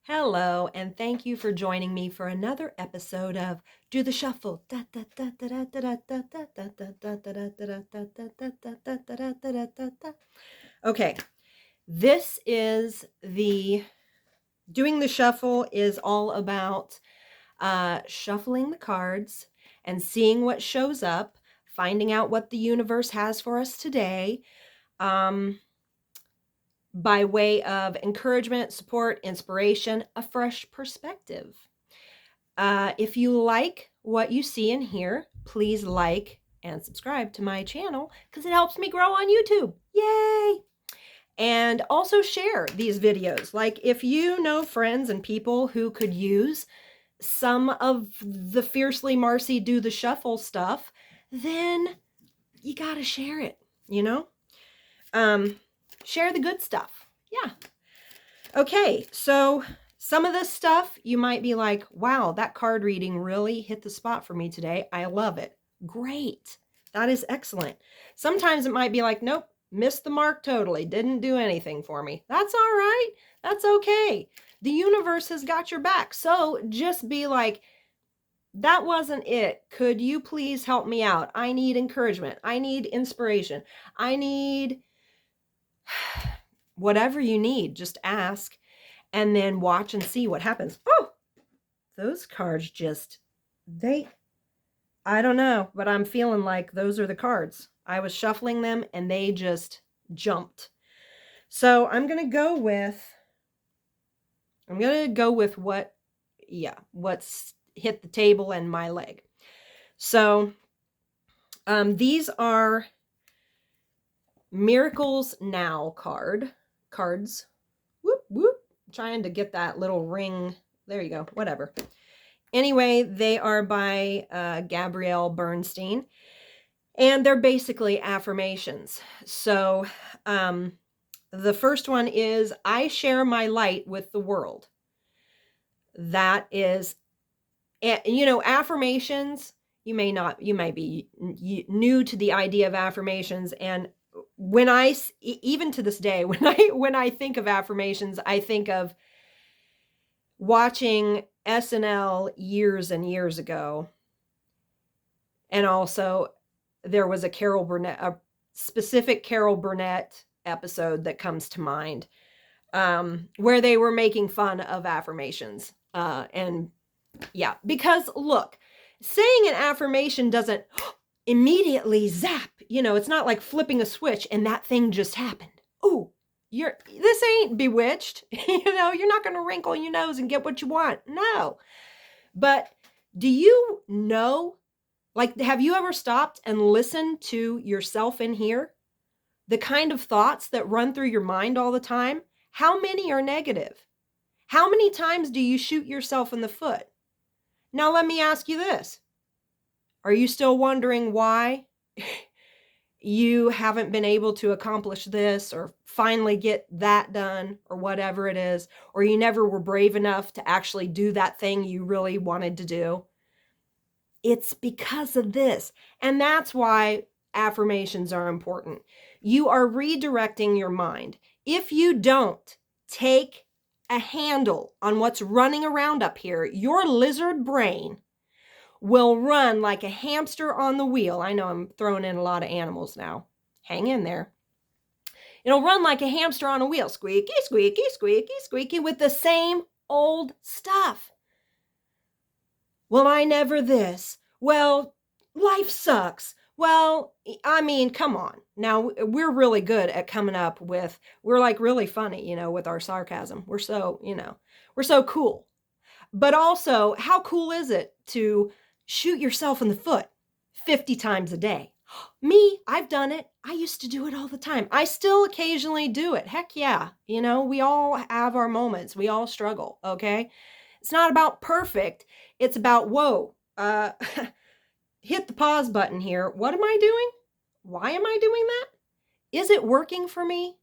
Hello, and thank you for joining me for another episode of Do the Shuffle. Okay, this is the doing the shuffle is all about shuffling the cards and seeing what shows up, finding out what the universe has for us today. By way of encouragement, support, inspiration, a fresh perspective. If you like what you see and hear, please like and subscribe to my channel because it helps me grow on YouTube. Yay! And also share these videos. Like if you know friends and people who could use some of the Fiercely Marcy Do the Shuffle stuff, then you gotta share it, you know? Share the good stuff. Yeah. Okay, so some of this stuff you might be like, wow, that card reading really hit the spot for me today. I love it. Great. That is excellent. Sometimes it might be like, nope, missed the mark totally. Didn't do anything for me. That's all right. That's okay. The universe has got your back. So just be like, that wasn't it. Could you please help me out? I need encouragement. I need inspiration. I need whatever you need. Just ask and then watch and see what happens. Oh, those cards just, I don't know, but I'm feeling like those are the cards. I was shuffling them and they just jumped. So I'm going to go with what's hit the table and my leg. So these are Miracles Now cards. Whoop, whoop. Trying to get that little ring. There you go. Whatever. Anyway, they are by Gabrielle Bernstein, and they're basically affirmations. So the first one is, I share my light with the world. That is, affirmations, you may be new to the idea of affirmations. And even to this day, when I think of affirmations, I think of watching SNL years and years ago. And also there was a specific Carol Burnett episode that comes to mind, where they were making fun of affirmations. And yeah, because look, saying an affirmation doesn't immediately zap, it's not like flipping a switch and that thing just happened. Ooh, this ain't Bewitched. You're not going to wrinkle your nose and get what you want. No. But do you know, like, have you ever stopped and listened to yourself in here? The kind of thoughts that run through your mind all the time? How many are negative? How many times do you shoot yourself in the foot? Now, let me ask you this. Are you still wondering why you haven't been able to accomplish this or finally get that done or whatever it is, or you never were brave enough to actually do that thing you really wanted to do? It's because of this. And that's why affirmations are important. You are redirecting your mind. If you don't take a handle on what's running around up here, your lizard brain will run like a hamster on the wheel. I know I'm throwing in a lot of animals now. Hang in there. It'll run like a hamster on a wheel. Squeaky, squeaky, squeaky, squeaky, with the same old stuff. Well, I never this. Well, life sucks. Well, I mean, come on. Now, we're really good at coming up with, we're like really funny, with our sarcasm. We're so, we're so cool. But also, how cool is it to shoot yourself in the foot 50 times a day? Me, I've done it. I used to do it all the time. I still occasionally do it. Heck yeah. We all have our moments. We all struggle, okay? It's not about perfect. It's about, whoa, hit the pause button here. What am I doing? Why am I doing that? Is it working for me?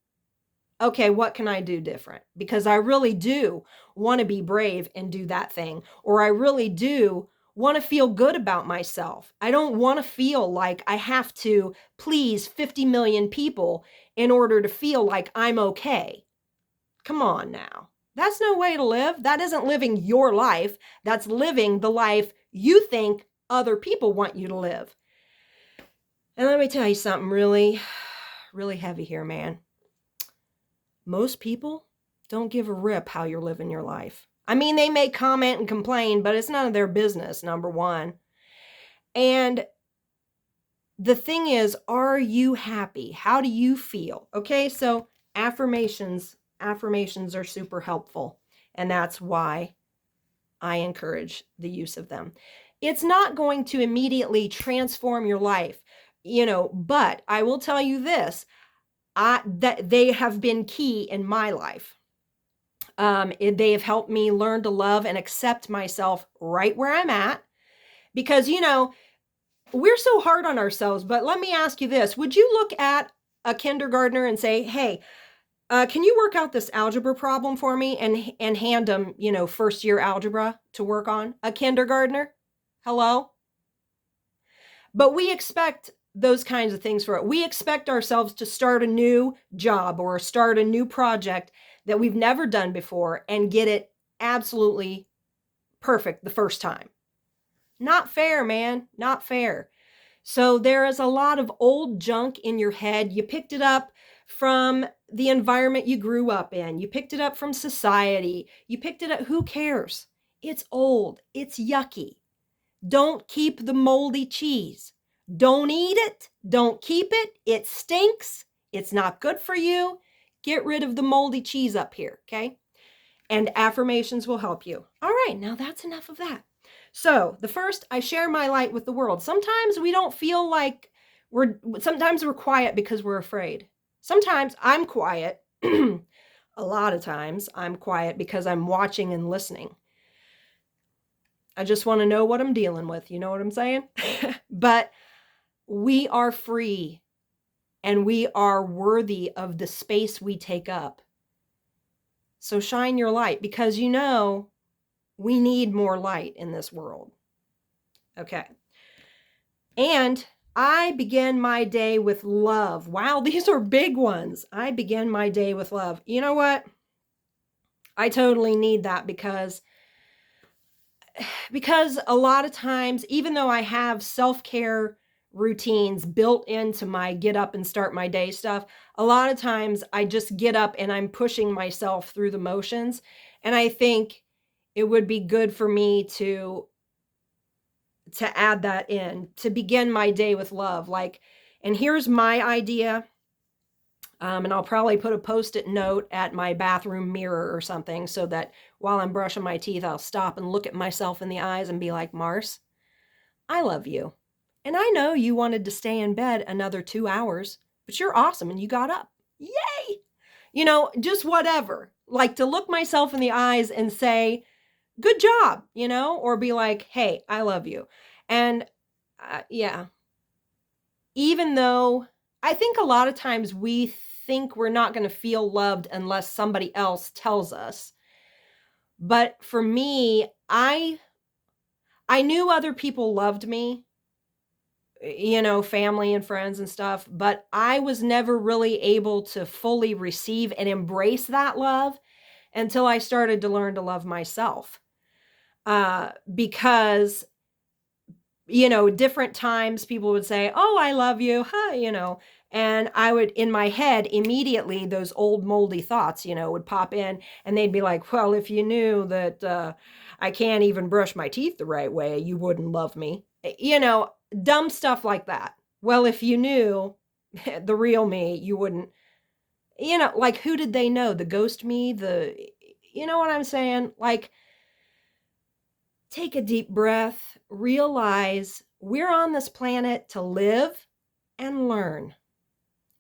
Okay, what can I do different? Because I really do want to be brave and do that thing. Or I really do want to feel good about myself. I don't want to feel like I have to please 50 million people in order to feel like I'm okay. Come on now. That's no way to live. That isn't living your life. That's living the life you think other people want you to live. And let me tell you something really, really heavy here, man. Most people don't give a rip how you're living your life. I mean, they may comment and complain, but it's none of their business, number one. And the thing is, are you happy? How do you feel? Okay, so affirmations are super helpful, and that's why I encourage the use of them. It's not going to immediately transform your life, but I will tell you this, that they have been key in my life. They have helped me learn to love and accept myself right where I'm at, because we're so hard on ourselves. But let me ask you this: would you look at a kindergartner and say, "Hey, can you work out this algebra problem for me?" and hand them, first year algebra to work on? A kindergartner? Hello? But we expect those kinds of things for it. We expect ourselves to start a new job or start a new project that we've never done before and get it absolutely perfect the first time. Not fair, man. Not fair. So there is a lot of old junk in your head. You picked it up from the environment you grew up in. You picked it up from society. You picked it up. Who cares? It's old. It's yucky. Don't keep the moldy cheese. Don't eat it. Don't keep it. It stinks. It's not good for you. Get rid of the moldy cheese up here, okay? And affirmations will help you. All right, now that's enough of that. So the first, I share my light with the world. Sometimes we don't feel like sometimes we're quiet because we're afraid. Sometimes I'm quiet. A lot of times I'm quiet because I'm watching and listening. I just want to know what I'm dealing with. You know what I'm saying? But we are free and we are worthy of the space we take up. So shine your light, because we need more light in this world. Okay. And I begin my day with love. Wow, these are big ones. I begin my day with love. You know what? I totally need that, because a lot of times, even though I have self-care routines built into my get up and start my day stuff, a lot of times I just get up and I'm pushing myself through the motions. And I think it would be good for me to add that in, to begin my day with love. And here's my idea. And I'll probably put a post-it note at my bathroom mirror or something, so that while I'm brushing my teeth, I'll stop and look at myself in the eyes and be like, Mars, I love you. And I know you wanted to stay in bed another 2 hours, but you're awesome and you got up. Yay! Just whatever. Like, to look myself in the eyes and say, good job, or be like, hey, I love you. And yeah, even though I think a lot of times we think we're not going to feel loved unless somebody else tells us. But for me, I knew other people loved me, family and friends and stuff, but I was never really able to fully receive and embrace that love until I started to learn to love myself. Because different times people would say, oh, I love you, huh, and I would, in my head, immediately those old moldy thoughts, would pop in, and they'd be like, well, if you knew that I can't even brush my teeth the right way, you wouldn't love me. Dumb stuff like that. Well, if you knew the real me, you wouldn't, like, who did they know? The ghost me, you know what I'm saying? Like, take a deep breath, realize we're on this planet to live and learn,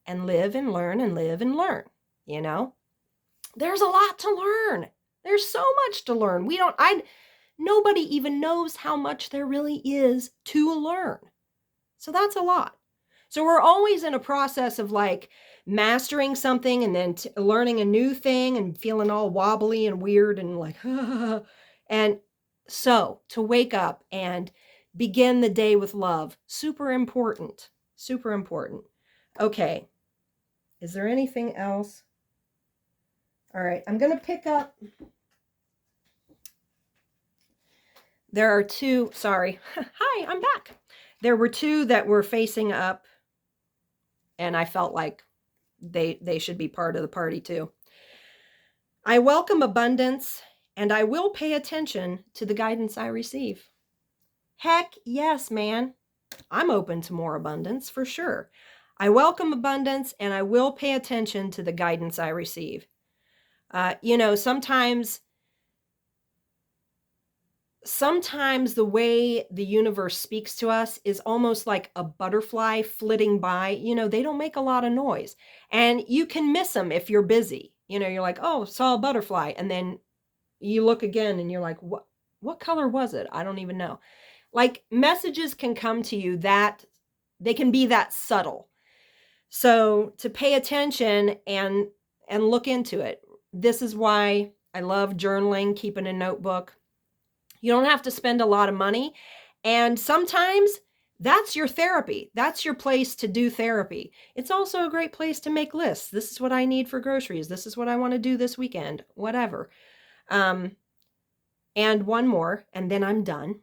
and live and learn and live and learn. There's a lot to learn. There's so much to learn. Nobody even knows how much there really is to learn. So that's a lot. So we're always in a process of like mastering something and then learning a new thing and feeling all wobbly and weird and like, and so to wake up and begin the day with love, super important, super important. Okay. Is there anything else? All right, I'm going to pick up. There are two, sorry. Hi, I'm back. There were two that were facing up, and I felt like they should be part of the party too. I welcome abundance, and I will pay attention to the guidance I receive. Heck yes, man. I'm open to more abundance for sure. I welcome abundance, and I will pay attention to the guidance I receive. Sometimes the way the universe speaks to us is almost like a butterfly flitting by. They don't make a lot of noise, and you can miss them if you're busy. You're like, oh, saw a butterfly, and then you look again and you're like, what color was it? I don't even know. Like, messages can come to you that they can be that subtle. So to pay attention and look into it. This is why I love journaling, keeping a notebook. You don't have to spend a lot of money. And sometimes that's your therapy. That's your place to do therapy. It's also a great place to make lists. This is what I need for groceries. This is what I want to do this weekend, whatever. And one more, and then I'm done.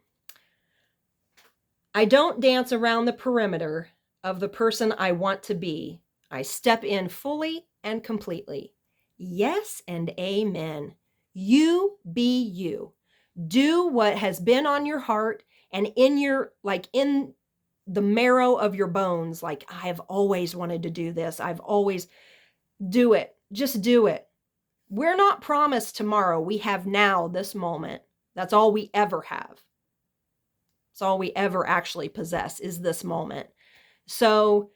I don't dance around the perimeter of the person I want to be. I step in fully and completely. Yes and amen. You be you. Do what has been on your heart and in the marrow of your bones. Like, I have always wanted to do this. Do it. Just do it. We're not promised tomorrow. We have now, this moment. That's all we ever have. It's all we ever actually possess is this moment. So,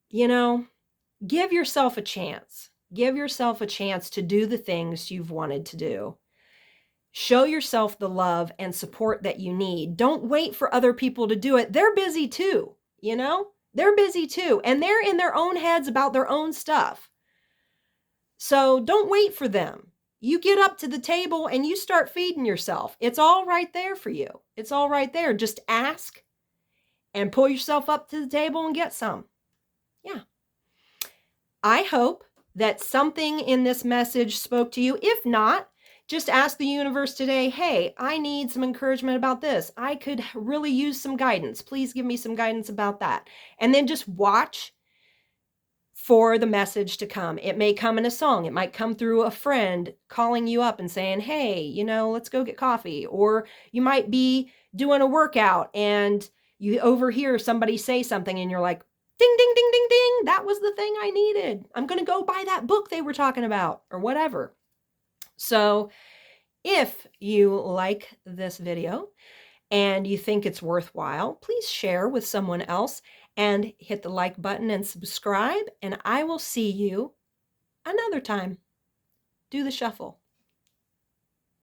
give yourself a chance. Give yourself a chance to do the things you've wanted to do. Show yourself the love and support that you need. Don't wait for other people to do it. They're busy too, They're busy too. And they're in their own heads about their own stuff. So don't wait for them. You get up to the table and you start feeding yourself. It's all right there for you. It's all right there. Just ask and pull yourself up to the table and get some. Yeah. I hope that something in this message spoke to you. If not, just ask the universe today, hey, I need some encouragement about this. I could really use some guidance. Please give me some guidance about that. And then just watch for the message to come. It may come in a song. It might come through a friend calling you up and saying, hey, let's go get coffee. Or you might be doing a workout and you overhear somebody say something and you're like, ding, ding, ding, ding, ding. That was the thing I needed. I'm going to go buy that book they were talking about or whatever. So if you like this video and you think it's worthwhile, please share with someone else and hit the like button and subscribe. And I will see you another time. Do the shuffle.